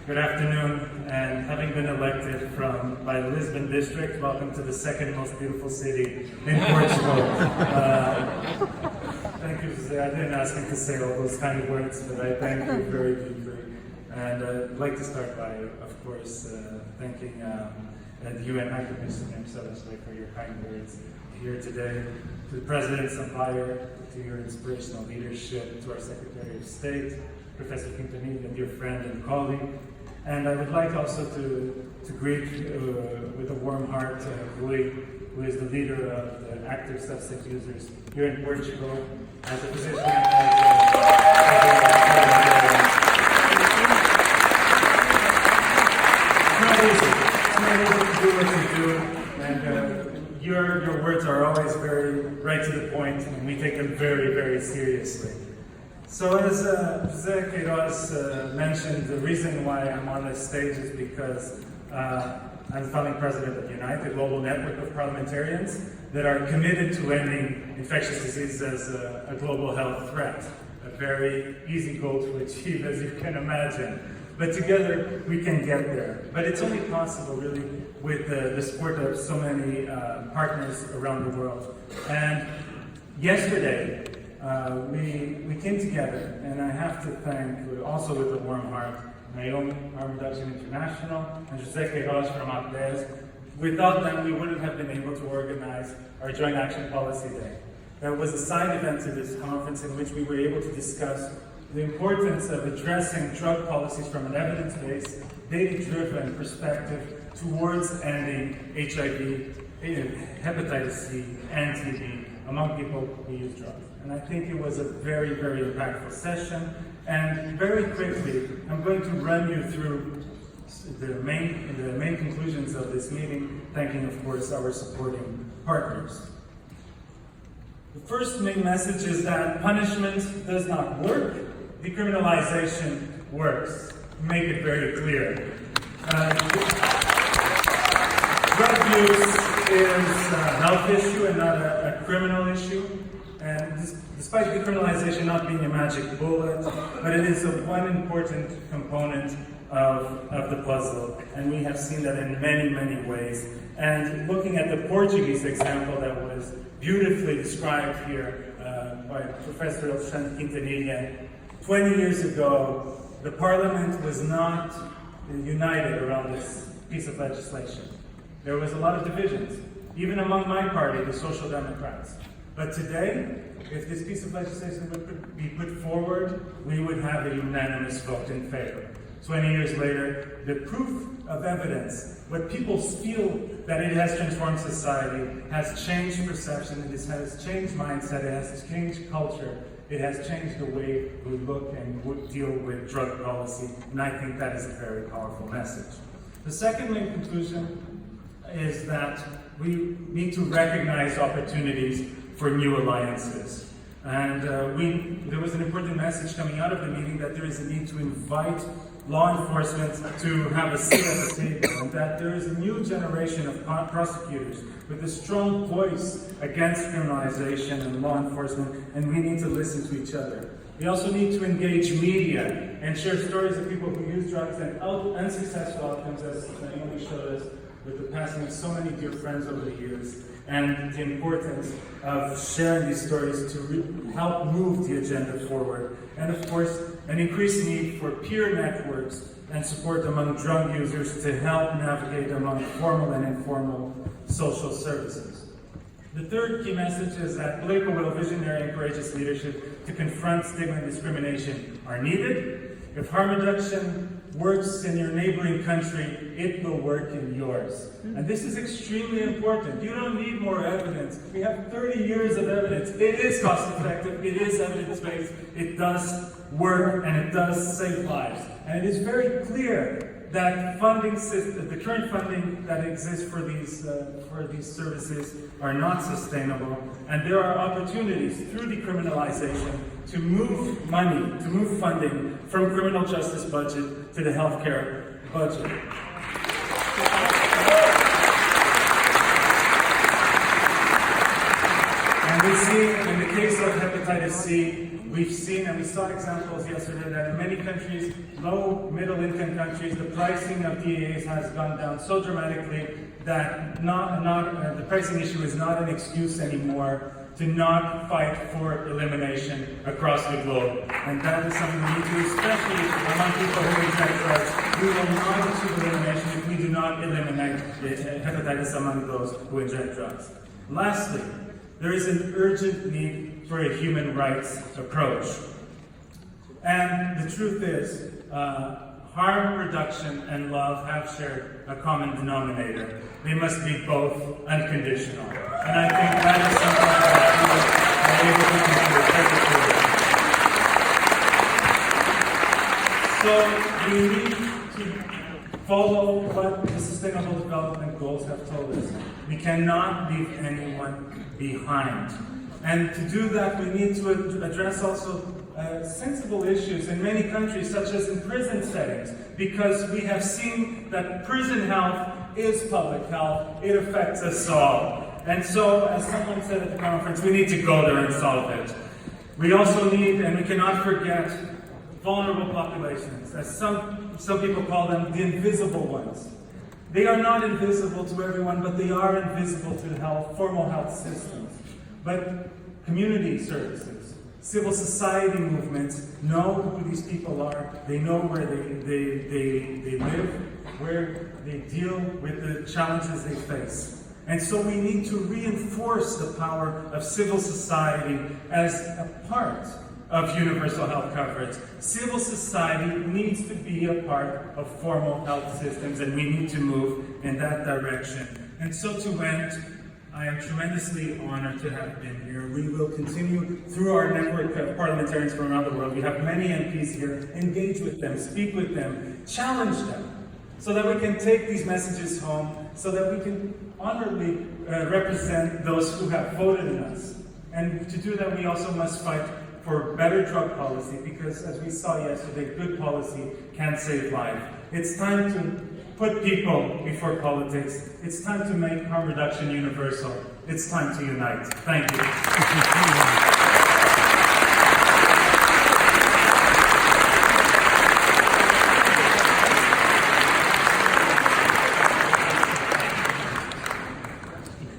Good afternoon, and having been elected by the Lisbon district, welcome to the second most beautiful city in Portugal. Thank you, Jose. I didn't ask you to say all those kind of words, but I thank you very deeply. And I'd like to start by, of course, thanking the UN High Commissioner himself for your kind words here today, to the President Sampaio, to your inspirational leadership, to our Secretary of State, Professor Quintanilha, and your friend and colleague. And I would like also to greet with a warm heart Rui, who is the leader of the active substance users here in Portugal, as a physician. It's not easy to do what you do, and your words are always very right to the point, and we take them very, very seriously. So as Jose Queiroz mentioned, the reason why I'm on this stage is because I'm the founding president of Unite, a global network of parliamentarians that are committed to ending infectious disease as a global health threat. A very easy goal to achieve, as you can imagine. But together we can get there. But it's only possible, really, with the support of so many partners around the world. And yesterday, we came together, and I have to thank, also with a warm heart, Naomi, Harm Reduction International, and Jose Queiroz from APDES. Without them, we wouldn't have been able to organize our Joint Action Policy Day. That was a side event to this conference in which we were able to discuss the importance of addressing drug policies from an evidence-based, data-driven perspective towards ending HIV, hepatitis C, and TB among people who use drugs. And I think it was a very, very impactful session. And very quickly, I'm going to run you through the main conclusions of this meeting, thanking, of course, our supporting partners. The first main message is that punishment does not work. Decriminalization works. Make it very clear. Drug use is a health issue and not a criminal issue. And despite decriminalization not being a magic bullet, but it is one important component of the puzzle. And we have seen that in many, many ways. And looking at the Portuguese example that was beautifully described here by Professor Alexandre Quintanilha, 20 years ago, the Parliament was not united around this piece of legislation. There was a lot of divisions, even among my party, the Social Democrats. But today, if this piece of legislation would be put forward, we would have a unanimous vote in favor. 20 years later, the proof of evidence, what people feel that it has transformed society, has changed perception, it has changed mindset, it has changed culture, it has changed the way we look and deal with drug policy, and I think that is a very powerful message. The second main conclusion is that we need to recognize opportunities for new alliances. And there was an important message coming out of the meeting that there is a need to invite law enforcement to have a seat at the table, and that there is a new generation of prosecutors with a strong voice against criminalization and law enforcement, and we need to listen to each other. We also need to engage media and share stories of people who use drugs and unsuccessful outcomes, as Naomi showed us with the passing of so many dear friends over the years, and the importance of sharing these stories to help move the agenda forward. And of course, an increased need for peer networks and support among drug users to help navigate among formal and informal social services. The third key message is that political will, visionary and courageous leadership to confront stigma and discrimination are needed. If harm reduction works in your neighboring country, it will work in yours. And this is extremely important. You don't need more evidence. We have 30 years of evidence. It is cost effective, it is evidence-based, it does work, and it does save lives. And it is very clear that the current funding that exists for these services are not sustainable, and there are opportunities through decriminalization to move money, to move funding from criminal justice budget to the healthcare budget. And we see in the case of hepatitis C, we've seen, and we saw examples yesterday, that in many countries, low, middle-income countries, the pricing of DAAs has gone down so dramatically that the pricing issue is not an excuse anymore to not fight for elimination across the globe. And that is something we need to, especially among people who inject drugs. We will not achieve elimination if we do not eliminate hepatitis among those who inject drugs. Lastly, there is an urgent need for a human rights approach. And the truth is, harm reduction and love have shared a common denominator. They must be both unconditional. And I think that is something that we are able to do. So we need to follow what the Sustainable Development Goals have told us. We cannot leave anyone behind. And to do that, we need to address also sensible issues in many countries, such as in prison settings, because we have seen that prison health is public health. It affects us all. And so, as someone said at the conference, we need to go there and solve it. We also need, and we cannot forget, vulnerable populations, as some people call them, the invisible ones. They are not invisible to everyone, but they are invisible to formal health systems. But community services, civil society movements know who these people are. They know where they live, where they deal with the challenges they face. And so we need to reinforce the power of civil society as a part of universal health coverage. Civil society needs to be a part of formal health systems, and we need to move in that direction. And so to end, I am tremendously honored to have been here. We will continue through our network of parliamentarians from around the world. We have many MPs here. Engage with them, speak with them, challenge them, so that we can take these messages home, so that we can honorably represent those who have voted in us. And to do that, we also must fight for better drug policy, because as we saw yesterday, good policy can save life. It's time to put people before politics. It's time to make harm reduction universal. It's time to unite. Thank you.